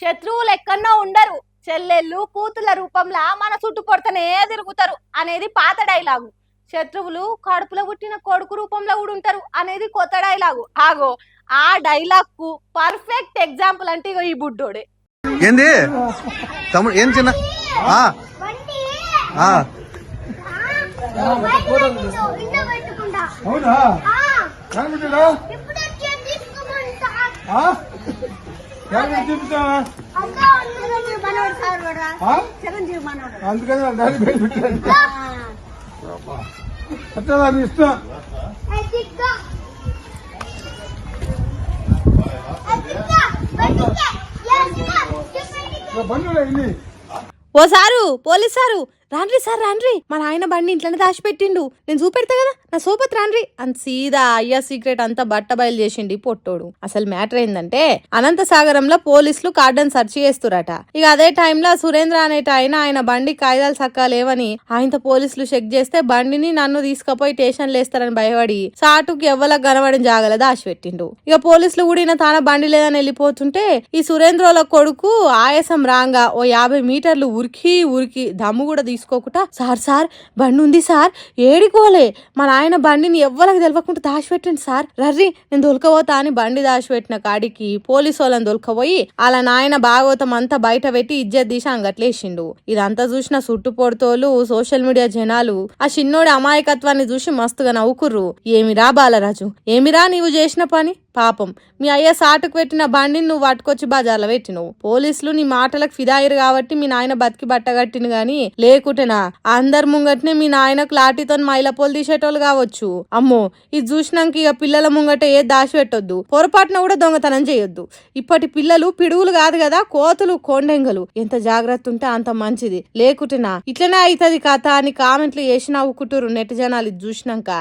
శత్రువులు ఎక్కడో ఉండరు, చెల్లెళ్ళు కూతుల రూపంలో మన చుట్టూ పొడతనే తిరుగుతారు అనేది పాత డైలాగు. శత్రువులు కడుపులో పుట్టిన కొడుకు రూపంలో కూడా ఉంటారు అనేది కొత్త డైలాగు. ఆగో ఆ డైలాగ్ కు పర్ఫెక్ట్ ఎగ్జాంపుల్ అంటే ఇగో ఈ బుడ్డోడే. ఏంది తమ్ముడు ఏం చిన్న అందుకని ఇష్టం ఓ సారు పోలీస్ సారు రాండ్రి సార్ రాండ్రి, మా నాయన బండి ఇంట్లోనే దాచిపెట్టిండు, నేను చూపెడతా కదా నా సోపత్ రాండ్రి అని సీదా అయ్యా సీక్రెట్ అంతా బట్ట బయలు చేసిండి పొట్టోడు. అసలు మ్యాటర్ ఏందంటే అనంత సాగరంలో పోలీసులు కార్డన్ సెర్చ్ చేస్తురట. ఇక అదే టైంలో సురేంద్ర అనేట ఆయన బండి కాగితాలు సక్కా లేవని ఆయనతో పోలీసులు చెక్ చేస్తే బండిని నన్ను తీసుకుపోయి స్టేషన్ లేస్తారని భయపడి సాటుకి ఎవ్వలకు కనబడిన జాగల దాచిపెట్టిండు. ఇక పోలీసులు కూడా తన బండి లేదని వెళ్ళిపోతుంటే ఈ సురేంద్రల కొడుకు ఆయాసం రాంగా ఓ 50 మీటర్లు ఉరికి దమ్ము కూడా తీసుకోకుండా సార్ సార్ బండి ఉంది సార్ ఏడికోలే, మా నాయన బండిని ఎవ్వరికి తెలియకుండా దాచిపెట్టండి సార్, రర్రి నేను దొలకపోతా అని బండి దాచిపెట్టిన కాడికి పోలీసు వాళ్ళని దొలకపోయి అలా నాయన భాగవతం అంతా బయట పెట్టి ఇజ్జత్ తీసి అంగట్లేసిండు. ఇదంతా చూసిన చుట్టుపొడుతోళ్ళు సోషల్ మీడియా జనాలు ఆ చిన్నోడి అమాయకత్వాన్ని చూసి మస్తుగా నవ్వుకుర్రు. ఏమిరా బాలరాజు, ఏమిరా నీవు చేసిన పని, పాపం మీ అయ్య సాటుకు పెట్టిన బండిని నువ్వు పట్టుకొచ్చి బజార్లో పెట్టినవు. పోలీసులు నీ మాటలకు ఫిదాయిరు కాబట్టి మీ నాయన బతికి బట్టగట్టిను గాని లేకుంటేనా అందరి ముంగటనే మీ నాయనకు లాఠీతో మైలపోలు తీసేటోళ్ళు కావచ్చు. అమ్మో ఇది చూసినాక ఇక పిల్లల ముంగట ఏ దాచి పెట్టొద్దు, పొరపాటున కూడా దొంగతనం చేయొద్దు. ఇప్పటి పిల్లలు పిడుగులు కాదు కదా కోతులు కొండెంగలు, ఎంత జాగ్రత్త ఉంటే అంత మంచిది, లేకుంటేనా ఇట్లనే అవుతుంది కథ అని కామెంట్లు చేసి నవ్వుకుంటారు నెట్ జనాలు ఇది చూసినాక.